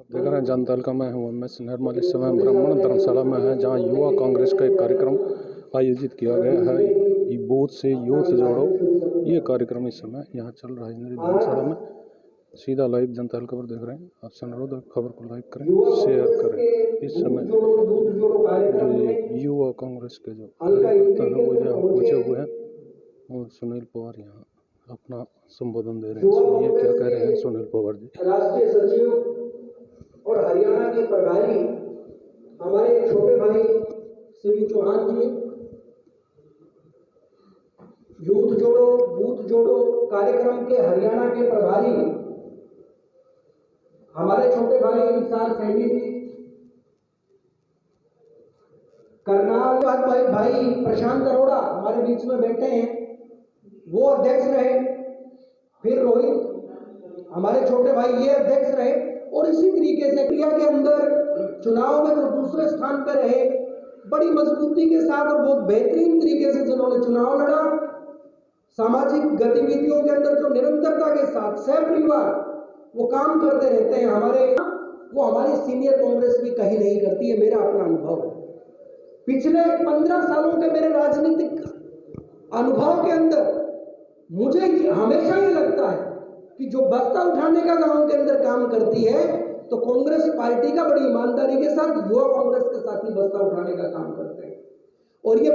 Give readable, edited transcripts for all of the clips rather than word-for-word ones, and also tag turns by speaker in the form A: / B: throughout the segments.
A: देख रहे हैं जनता का मैं हूँ एमएस निर्मल। इस समय ब्राह्मण धर्मशाला में है, जहाँ युवा कांग्रेस का एक कार्यक्रम आयोजित किया गया है। ये बूथ से यूथ जोड़ो, ये कार्यक्रम इस समय यहाँ चल रहा है धर्मशाला में। सीधा लाइव जनता खबर देख रहे हैं। आपसे अनुरोध है खबर को लाइक करें, शेयर करें। इस समय जो ये युवा कांग्रेस के जो कार्यकर्ता हैं वो यहाँ पहुँचे हुए हैं और सुनील पवार यहाँ अपना संबोधन दे रहे हैं। सुनिए क्या कह रहे हैं सुनील पवार जी।
B: राष्ट्रीय सचिव और हरियाणा के प्रभारी हमारे छोटे भाई श्री चौहान जी, यूथ जोड़ो बूथ जोड़ो कार्यक्रम के हरियाणा के प्रभारी हमारे छोटे भाई इंसान सैनी जी, करनाल भाई प्रशांत अरोड़ा हमारे बीच में बैठे हैं, वो अध्यक्ष रहे। फिर रोहित हमारे छोटे भाई ये अध्यक्ष रहे। और इसी तरीके से क्रिया के अंदर चुनाव में जो दूसरे स्थान पर रहे, बड़ी मजबूती के साथ और बहुत बेहतरीन तरीके से जिन्होंने चुनाव लड़ा, सामाजिक गतिविधियों के अंदर जो निरंतरता के साथ सहपरिवार वो काम करते रहते हैं वो हमारी सीनियर कांग्रेस भी कहीं नहीं करती है। मेरा अपना अनुभव है। पिछले 15 सालों के मेरे राजनीतिक अनुभव के अंदर मुझे हमेशा ये लगता है कि जो बस्ता उठाने का गांव के अंदर काम करती है तो कांग्रेस पार्टी का बड़ी ईमानदारी के साथ युवा कांग्रेस के साथ ही बस्ता उठाने का काम करते हैं। और ये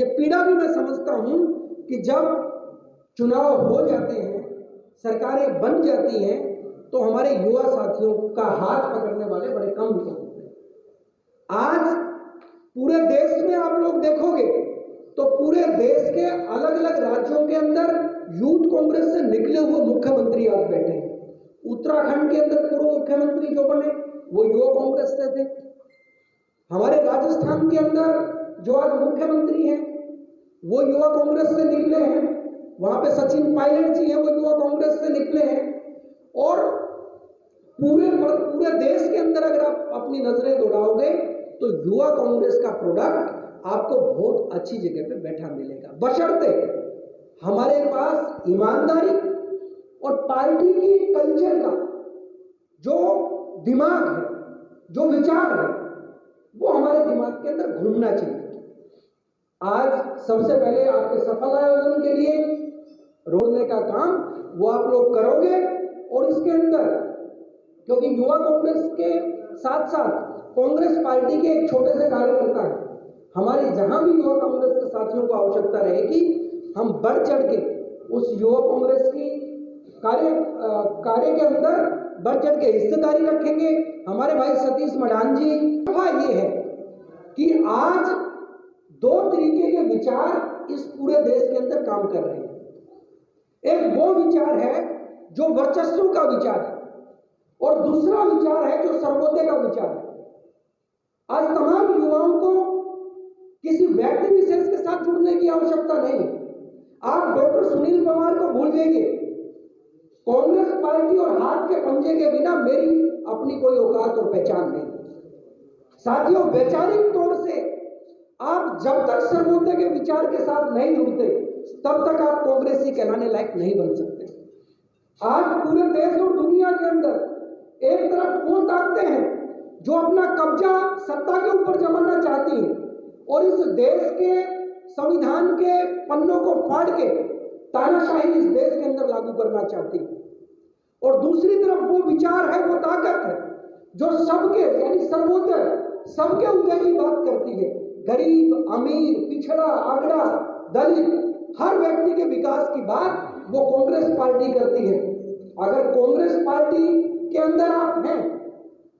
B: पीड़ा भी मैं समझता हूं कि जब चुनाव हो जाते हैं, सरकारें बन जाती हैं, तो हमारे युवा साथियों का हाथ पकड़ने वाले बड़े कम होते हैं। आज पूरे देश में आप लोग देखोगे तो पूरे देश के अलग अलग राज्यों के अंदर यूथ कांग्रेस से निकले हुए मुख्यमंत्री आज बैठे हैं। उत्तराखंड के अंदर पूर्व मुख्यमंत्री जो बने वो युवा कांग्रेस से थे। हमारे राजस्थान के अंदर जो आज मुख्यमंत्री हैं वो युवा कांग्रेस से निकले हैं। वहां पे सचिन पायलट जी हैं, वो युवा कांग्रेस से निकले हैं। और पूरे देश के अंदर अगर आप अपनी नजरें दौड़ाओगे तो युवा कांग्रेस का प्रोडक्ट आपको बहुत अच्छी जगह पे बैठा मिलेगा, बशर्ते हमारे पास ईमानदारी और पार्टी की कल्चर का जो दिमाग है, जो विचार है, वो हमारे दिमाग के अंदर घूमना चाहिए। आज सबसे पहले आपके सफल आयोजन के लिए रोकने का काम वो आप लोग करोगे। और इसके अंदर क्योंकि युवा कांग्रेस के साथ साथ कांग्रेस पार्टी के एक छोटे से कार्यकर्ता है, हमारी जहां भी युवा कांग्रेस के साथियों को आवश्यकता रहेगी, हम बढ़ चढ़ के उस युवा कांग्रेस की कार्य के अंदर बढ़ चढ़ के हिस्सेदारी रखेंगे। हमारे भाई सतीश मडान जी, ये है कि आज 2 तरीके के विचार इस पूरे देश के अंदर काम कर रहे हैं। एक वो विचार है जो वर्चस्व का विचार है और दूसरा विचार है जो सर्वोदय का विचार है। आज तमाम युवाओं को किसी व्यक्ति विशेष के साथ जुड़ने की आवश्यकता नहीं। आप डॉक्टर सुनील पवार को भूल जाइए। कांग्रेस पार्टी और हाथ के पंजे के बिना मेरी अपनी कोई औकात और पहचान नहीं। साथियों, वैचारिक तौर से आप जब तक सर्वोदय के विचार के साथ नहीं जुड़ते तब तक आप कांग्रेसी कहलाने लायक नहीं बन सकते। आज पूरे देश और दुनिया के अंदर एक तरफ वो ताकते हैं जो अपना कब्जा सत्ता के ऊपर जमाना चाहती हैं और इस देश के संविधान के पन्नों को फाड़ के तानाशाही इस देश के अंदर लागू करना चाहती है। और दूसरी तरफ वो विचार है, वो ताकत है जो सबके यानी सर्वोदय, सबके उदय की बात करती है। गरीब, अमीर, पिछड़ा, अगड़ा, दलित, हर व्यक्ति के विकास की बात वो कांग्रेस पार्टी करती है। अगर कांग्रेस पार्टी के अंदर आप हैं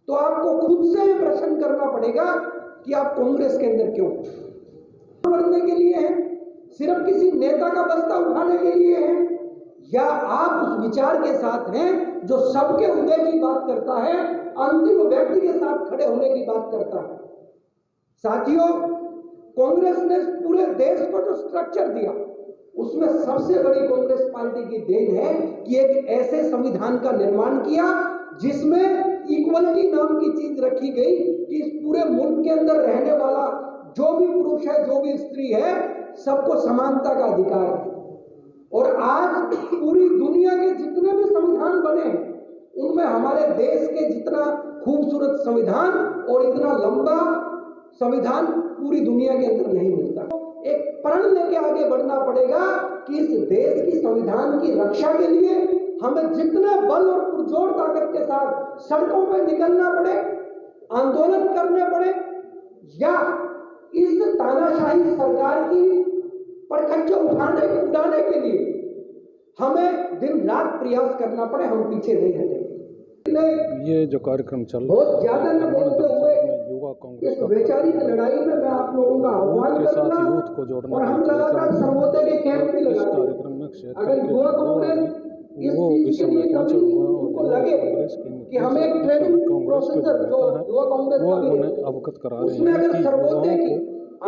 B: तो आपको खुद से प्रश्न करना पड़ेगा कि आप कांग्रेस के अंदर क्यों बढ़ने के लिए हैं, सिर्फ किसी नेता का बस्ता उठाने के लिए हैं, या आप उस विचार के साथ हैं जो सबके उदय की बात करता है, अंतिम व्यक्ति के साथ खड़े होने की बात करता है। साथियों, कांग्रेस ने पूरे देश को जो स्ट्रक्चर दिया उसमें सबसे बड़ी कांग्रेस पार्टी की देन है कि एक ऐसे संविधान का निर्माण किया जिसमें इक्वलिटी नाम की चीज रखी गई कि इस पूरे मुल्क के अंदर रहने वाला जो भी पुरुष है, जो भी स्त्री है, सबको समानता का अधिकार है। और आज पूरी दुनिया के जितने भी संविधान बने उनमें हमारे देश के जितना खूबसूरत संविधान और इतना लंबा संविधान पूरी दुनिया के अंदर नहीं मिलता। एक प्रण लेके आगे बढ़ना पड़ेगा कि इस देश की संविधान की रक्षा के लिए हमें जितने बल और पुरजोर ताकत के साथ सड़कों पर निकलना पड़े, आंदोलन करने पड़े, या इस तानाशाही सरकार की परखच्चे उड़ाने के लिए हमें दिन रात प्रयास करना पड़े, हम पीछे नहीं हटेंगे।
A: ये जो कार्यक्रम चल रहा
B: बहुत ज्यादा न बोलते हुए
A: युवा कांग्रेस
B: इस वैचारिक लड़ाई में मैं आप लोगों का आह्वान
A: के साथ
B: करूंगा
A: यूथ को जोड़ने
B: और
A: का
B: हम लगातार सर्वोदय के कैंप भी
A: इस
B: लगाते हैं।
A: कार्यक्रम में क्षेत्र
B: अगर
A: के
B: युवा
A: जो
B: कांग्रेस इस
A: वो
B: चीज
A: इस
B: के
A: समय
B: लिए
A: पहुंचे
B: कभी
A: हुए हैं
B: उनको
A: और
B: लगे
A: कांग्रेस
B: कि हमें एक ट्रेनिंग
A: कांग्रेस के
B: प्रोसेसर जो युवा कांग्रेस
A: वो
B: का भी
A: उन्हें
B: है,
A: अवगत करा रहे
B: उसमें
A: हैं
B: अगर
A: कि
B: सर्वोदय
A: युवाओं
B: की
A: को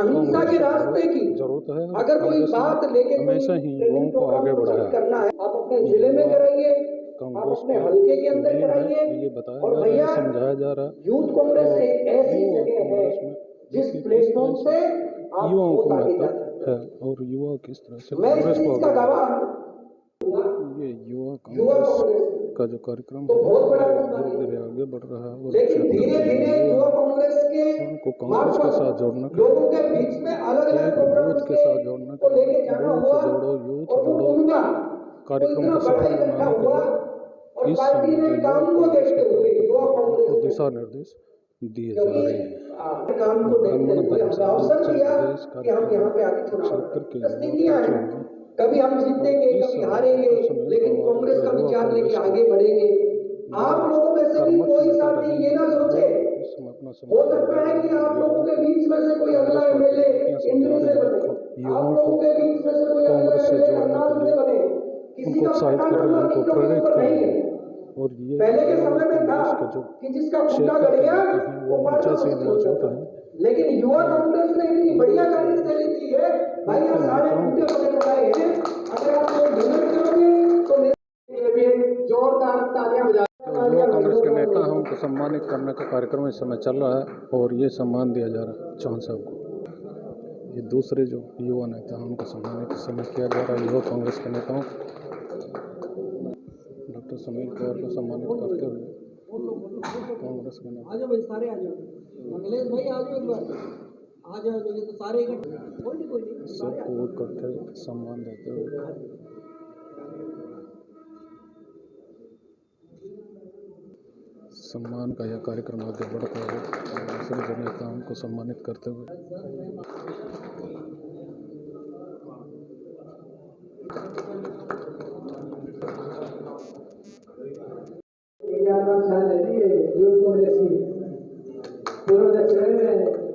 B: अहिंसा के रास्ते की
A: जरूरत है।
B: अगर कोई
A: कांग्रेस ने
B: बात लेके
A: हमेशा ही युवाओं को आगे बढ़ाया है।
B: करना है, आप अपने जिले में कराइए, आप
A: कांग्रेस
B: अपने
A: के
B: हल्के के अंदर
A: लीड है,
B: कराइए।
A: ये बताया
B: और
A: जा रहा
B: भैया
A: है, समझाया जा रहा है।
B: यूथ कांग्रेस एक ऐसी
A: युवा
B: जगह है
A: कांग्रेस में
B: जिस
A: किस
B: प्लेटफॉर्म
A: तरह
B: से आप
A: युवाओं को
B: बहुत आगे जा
A: महत्व
B: सकते
A: है
B: हैं।
A: और युवा किस तरह से
B: मैं इस
A: कांग्रेस को
B: चीज का
A: आगे
B: गवाह हूं।
A: ये युवा
B: युवा
A: कांग्रेस
B: कांग्रेस
A: का जो कार्यक्रम
B: तो
A: है
B: बहुत बड़ा
A: धीरे धीरे आगे बढ़ रहा है और
B: लेकिन
A: क्षेत्र
B: धीरे
A: के जो
B: धीरे
A: युवा
B: युवा
A: है
B: कांग्रेस के
A: उनको कांग्रेस के साथ जोड़ने का
B: लोगों के बीच में अलग अलग
A: एक बूथ के साथ जोड़ने
B: को
A: के
B: लेके
A: लिए
B: जाना
A: बूथ
B: हुआ
A: जोड़ो यूथ
B: और
A: जोड़ो
B: उनका
A: कार्यक्रम
B: इतना
A: को
B: बड़ा
A: सफल
B: इकट्ठा
A: बनाने के
B: हुआ
A: लिए
B: और
A: इस
B: पार्टी
A: समय
B: ने
A: जो युवा
B: काम को
A: कांग्रेस
B: देखते हुए युवा
A: को
B: कांग्रेस
A: दिशा निर्देश दिए जा रहे हैं।
B: काम को देखते
A: ब्राह्मण
B: हुए
A: धर्म
B: हमें अवसर
A: चल
B: दिया
A: रहे इस
B: कि हम
A: कार्यक्रम
B: यहाँ पे
A: में
B: आके चुनाव
A: क्षेत्र के
B: लड़ें।
A: युवा
B: स्थितियां
A: पहुंचे
B: हैं,
A: हुए हैं।
B: कभी हम जीतेंगे,
A: इस
B: कभी
A: समय
B: हारेंगे,
A: सुनील
B: लेकिन
A: पवार
B: कांग्रेस
A: जो
B: का
A: युवा
B: विचार लेके
A: कांग्रेस के
B: आगे बढ़ेंगे। आप लोगों में से भी
A: कर्मठ
B: कोई
A: नेता
B: साथी
A: रहे
B: ये ना
A: हैं
B: सोचे,
A: इस समय अपना
B: हो सकता है कि आप लोगों के बीच में से कोई अगला एमएलए इंद्री से बने, आप लोगों के बीच में से कोई अगला
A: कांग्रेस से
B: एमएलए
A: जोड़ने के
B: करनाल
A: लिए
B: से बने, किसी
A: उनको
B: का
A: उत्साहित
B: पट्टा
A: कर रहे हैं,
B: नंबर
A: उनको
B: तीनों के
A: प्रेरित
B: ऊपर
A: कर
B: नहीं
A: रहे
B: है।
A: हैं। और ये
B: पहले के
A: युवा
B: समय में था
A: कांग्रेस के जो
B: कि जिसका खुट्टा
A: क्षेत्र
B: गड़
A: के
B: गया
A: नेता हैं वो
B: वो पार्टी
A: मंचा से
B: मुश्किल
A: मौजूद
B: होता
A: हैं।
B: है। लेकिन युवा कांग्रेस ने इतनी बढ़िया कार्यशैली दी है, भाई यहाँ सारे मुद्दे पकड़ उठाए हैं। अगर आप लोग मेहनत करोगे तो मेरे लिए जोरदार तालियां बजा।
A: जो युवा कांग्रेस के नेता हैं उनको सम्मानित करने का कार्यक्रम इस समय चल रहा है और ये सम्मान दिया जा रहा है चौहान साहब को। ये दूसरे जो युवा नेता हैं उनको सम्मानित इस समय किया जा रहा है। युवा कांग्रेस के नेताओं डॉक्टर सुनील पवार को सम्मानित करते हुए कांग्रेस के नेता
B: आ जाओ भाई, सारे आ जाओ। अखिलेश भाई आ जाओ, एक बार आ जाओ, ये तो सारे इकट्ठे, कोई नहीं
A: सबको इकट्ठे सम्मान देते हुए सम्मान का यह कार्यक्रम आगे बढ़ता है। दूसरे जो नेताओं को सम्मानित करते हुए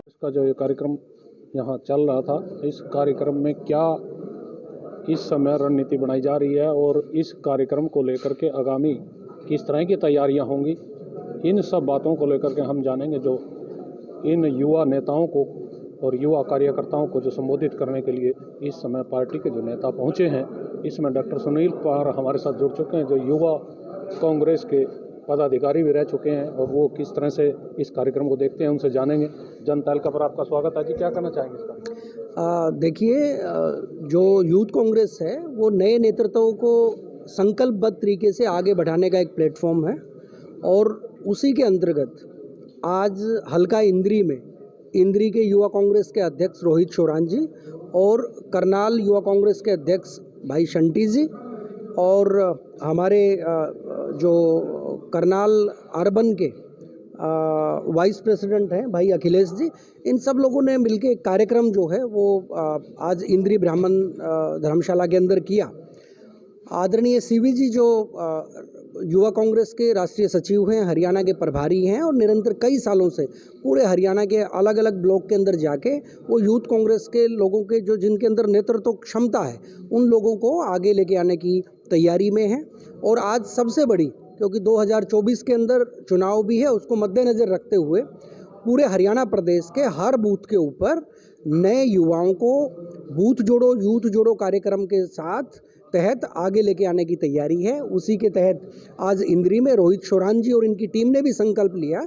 A: इसका जो ये कार्यक्रम यहाँ चल रहा था, इस कार्यक्रम में क्या इस समय रणनीति बनाई जा रही है और इस कार्यक्रम को लेकर के आगामी किस तरह की तैयारियां होंगी, इन सब बातों को लेकर के हम जानेंगे। जो इन युवा नेताओं को और युवा कार्यकर्ताओं को जो संबोधित करने के लिए इस समय पार्टी के जो नेता पहुंचे हैं, इसमें डॉक्टर सुनील पवार हमारे साथ जुड़ चुके हैं, जो युवा कांग्रेस के पदाधिकारी भी रह चुके हैं और वो किस तरह से इस कार्यक्रम को देखते हैं उनसे जानेंगे। जनता तहलका पर आपका स्वागत है जी, क्या कहना चाहेंगे इसका?
B: देखिए, जो यूथ कांग्रेस है वो नए नेतृत्व को संकल्पबद्ध तरीके से आगे बढ़ाने का एक प्लेटफॉर्म है और उसी के अंतर्गत आज हल्का इंद्री के युवा कांग्रेस के अध्यक्ष रोहित शोरान जी और करनाल युवा कांग्रेस के अध्यक्ष भाई शंटी जी और हमारे जो करनाल अर्बन के वाइस प्रेसिडेंट हैं भाई अखिलेश जी, इन सब लोगों ने मिलके एक कार्यक्रम जो है वो आज इंद्री ब्राह्मण धर्मशाला के अंदर किया। आदरणीय सीवी जी जो युवा कांग्रेस के राष्ट्रीय सचिव हैं, हरियाणा के प्रभारी हैं और निरंतर कई सालों से पूरे हरियाणा के अलग अलग ब्लॉक के अंदर जाके वो यूथ कांग्रेस के लोगों के जो जिनके अंदर नेतृत्व क्षमता है उन लोगों को आगे लेके आने की तैयारी में है। और आज सबसे बड़ी, क्योंकि 2024 के अंदर चुनाव भी है, उसको मद्देनज़र रखते हुए पूरे हरियाणा प्रदेश के हर बूथ के ऊपर नए युवाओं को बूथ जोड़ो यूथ जोड़ो कार्यक्रम के साथ तहत आगे लेके आने की तैयारी है। उसी के तहत आज इंद्री में रोहित शोरान जी और इनकी टीम ने भी संकल्प लिया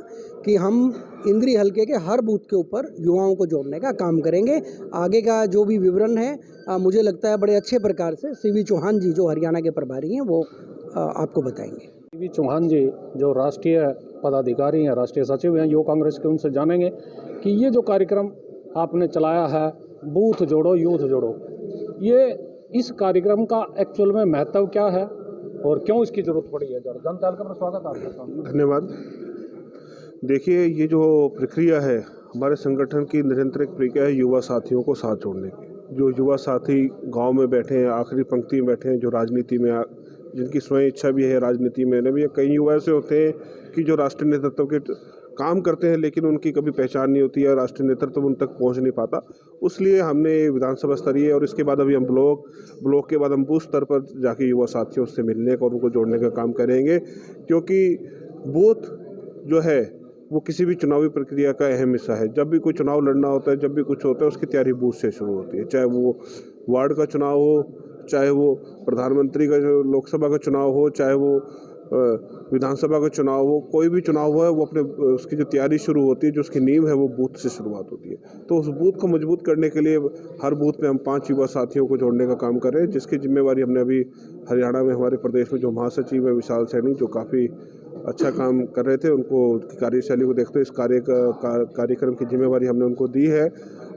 B: कि हम इंद्री हल्के के हर बूथ के ऊपर युवाओं को जोड़ने का काम करेंगे। आगे का जो भी विवरण है मुझे लगता है बड़े अच्छे प्रकार से सीवी चौहान जी जो हरियाणा के प्रभारी हैं वो आपको बताएंगे।
A: वी चौहान जी जो राष्ट्रीय पदाधिकारी हैं, राष्ट्रीय सचिव हैं युवा कांग्रेस के, उनसे जानेंगे कि ये जो कार्यक्रम आपने चलाया है बूथ जोड़ो यूथ जोड़ो, ये इस कार्यक्रम का एक्चुअल में महत्व क्या है और क्यों इसकी जरूरत पड़ी है। जनता का स्वागत आपका।
C: धन्यवाद। देखिए, ये जो प्रक्रिया है हमारे संगठन की निरंतर एक प्रक्रिया है युवा साथियों को साथ जोड़ने की। जो युवा साथी गांव में बैठे हैं, आखिरी पंक्ति में बैठे हैं, जो राजनीति में जिनकी स्वयं इच्छा भी है राजनीति में भी, कई युवा ऐसे होते हैं कि जो राष्ट्रीय नेतृत्व के काम करते हैं लेकिन उनकी कभी पहचान नहीं होती है, राष्ट्रीय नेतृत्व उन तक पहुंच नहीं पाता। उसलिए हमने विधानसभा स्तरीय और इसके बाद अभी हम ब्लॉक के बाद हम बूथ स्तर पर जाके युवा साथियों से मिलने का और उनको जोड़ने का काम करेंगे, क्योंकि बूथ जो है वो किसी भी चुनावी प्रक्रिया का अहम हिस्सा है। जब भी कोई चुनाव लड़ना होता है, जब भी कुछ होता है, उसकी तैयारी बूथ से शुरू होती है। चाहे वो वार्ड का चुनाव हो, चाहे वो प्रधानमंत्री का जो लोकसभा का चुनाव हो, चाहे वो विधानसभा का चुनाव हो, कोई भी चुनाव हो, वो अपने उसकी जो तैयारी शुरू होती है, जो उसकी नींव है वो बूथ से शुरुआत होती है। तो उस बूथ को मजबूत करने के लिए हर बूथ में हम 5 युवा साथियों को जोड़ने का काम कर रहे हैं, जिसकी जिम्मेवारी हमने अभी हरियाणा में हमारे प्रदेश में जो महासचिव है विशाल सैनी, जो काफ़ी अच्छा काम कर रहे थे, उनको कार्यशैली को देखते हुए इस कार्यक्रम की जिम्मेवारी हमने उनको दी है।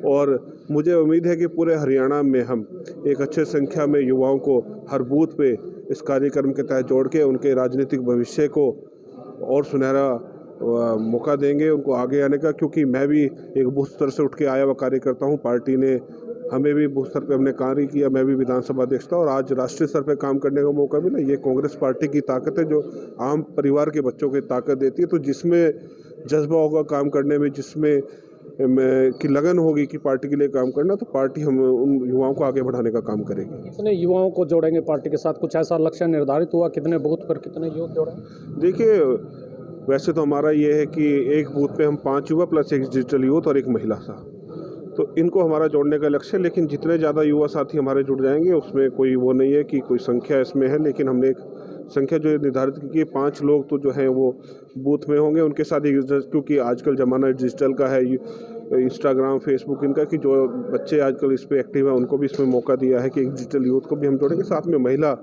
C: और मुझे उम्मीद है कि पूरे हरियाणा में हम एक अच्छे संख्या में युवाओं को हर बूथ पे इस कार्यक्रम के तहत जोड़ के उनके राजनीतिक भविष्य को और सुनहरा मौका देंगे उनको आगे आने का। क्योंकि मैं भी एक बूथ स्तर से उठ के आया हुआ कार्यकर्ता हूँ, पार्टी ने हमें भी बूथ स्तर पे हमने कार्य किया, मैं भी विधानसभा अध्यक्ष था और आज राष्ट्रीय स्तर पे काम करने का मौका मिला। ये कांग्रेस पार्टी की ताकत है, जो आम परिवार के बच्चों की ताकत देती है। तो जिसमें जज्बा होगा काम करने में, जिसमें की लगन होगी कि पार्टी के लिए काम करना, तो पार्टी हम उन युवाओं को आगे बढ़ाने का काम करेगी।
A: कितने युवाओं को जोड़ेंगे पार्टी के साथ, कुछ ऐसा लक्ष्य निर्धारित हुआ कितने बूथ पर कितने युवक जोड़ेंगे?
C: देखिए, वैसे तो हमारा ये है कि एक बूथ पे हम 5 युवा प्लस एक डिजिटल यूथ और एक महिला सा, तो इनको हमारा जोड़ने का लक्ष्य है। लेकिन जितने ज़्यादा युवा साथी हमारे जुड़ जाएंगे उसमें कोई वो नहीं है कि कोई संख्या इसमें है, लेकिन हमने एक संख्या जो निर्धारित की है 5 लोग तो जो हैं वो बूथ में होंगे। उनके साथ ही, क्योंकि आजकल ज़माना डिजिटल का है, इंस्टाग्राम फेसबुक इनका, कि जो बच्चे आजकल इस पर एक्टिव हैं उनको भी इसमें मौका दिया है कि एक डिजिटल यूथ को भी हम जोड़ेंगे। साथ में महिला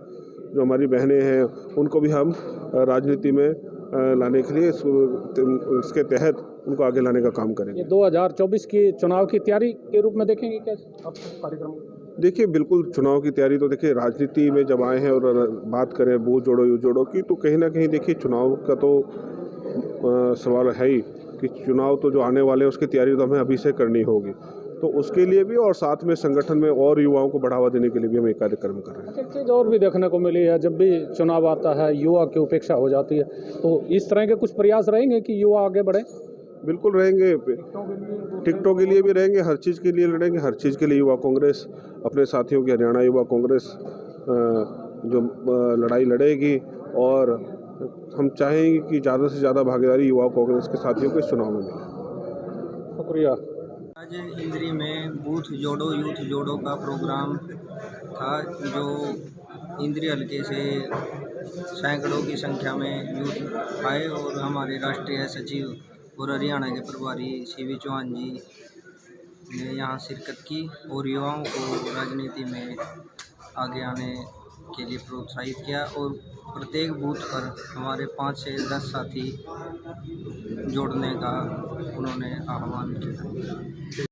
C: जो हमारी बहनें हैं उनको भी हम राजनीति में लाने के लिए इसके तहत उनको आगे लाने का काम करेंगे।
A: 2024 की चुनाव की तैयारी के रूप में देखेंगे क्या आप कार्यक्रम?
C: देखिए, बिल्कुल चुनाव की तैयारी तो देखिए, राजनीति में जब आए हैं और बात करें बूथ जोड़ो यू जोड़ो की, तो कहीं ना कहीं देखिए चुनाव का तो सवाल है ही कि चुनाव तो जो आने वाले हैं उसकी तैयारी तो हमें अभी से करनी होगी। तो उसके लिए भी और साथ में संगठन में और युवाओं को बढ़ावा देने के लिए भी हम एक कार्यक्रम कर रहे हैं।
A: एक चीज़ और भी देखने को मिली है, जब भी चुनाव आता है युवा की उपेक्षा हो जाती है, तो इस तरह के कुछ प्रयास रहेंगे कि युवा आगे बढ़े?
C: बिल्कुल रहेंगे, टिकटों के लिए भी रहेंगे, हर चीज़ के लिए लड़ेंगे। हर चीज़ के लिए युवा कांग्रेस अपने साथियों की हरियाणा युवा कांग्रेस जो लड़ाई लड़ेगी और हम चाहेंगे कि ज़्यादा से ज़्यादा भागीदारी युवा कांग्रेस के साथियों को इस चुनाव में मिले।
A: शुक्रिया।
D: आज इंद्री में बूथ जोड़ो यूथ जोड़ो का प्रोग्राम था, जो इंद्री हल्के से सैकड़ों की संख्या में यूथ आए और हमारे राष्ट्रीय सचिव और हरियाणा के प्रभारी CV चौहान जी ने यहाँ शिरकत की और युवाओं को राजनीति में आगे आने के लिए प्रोत्साहित किया और प्रत्येक बूथ पर हमारे 5 से 10 साथी जोड़ने का उन्होंने आह्वान किया।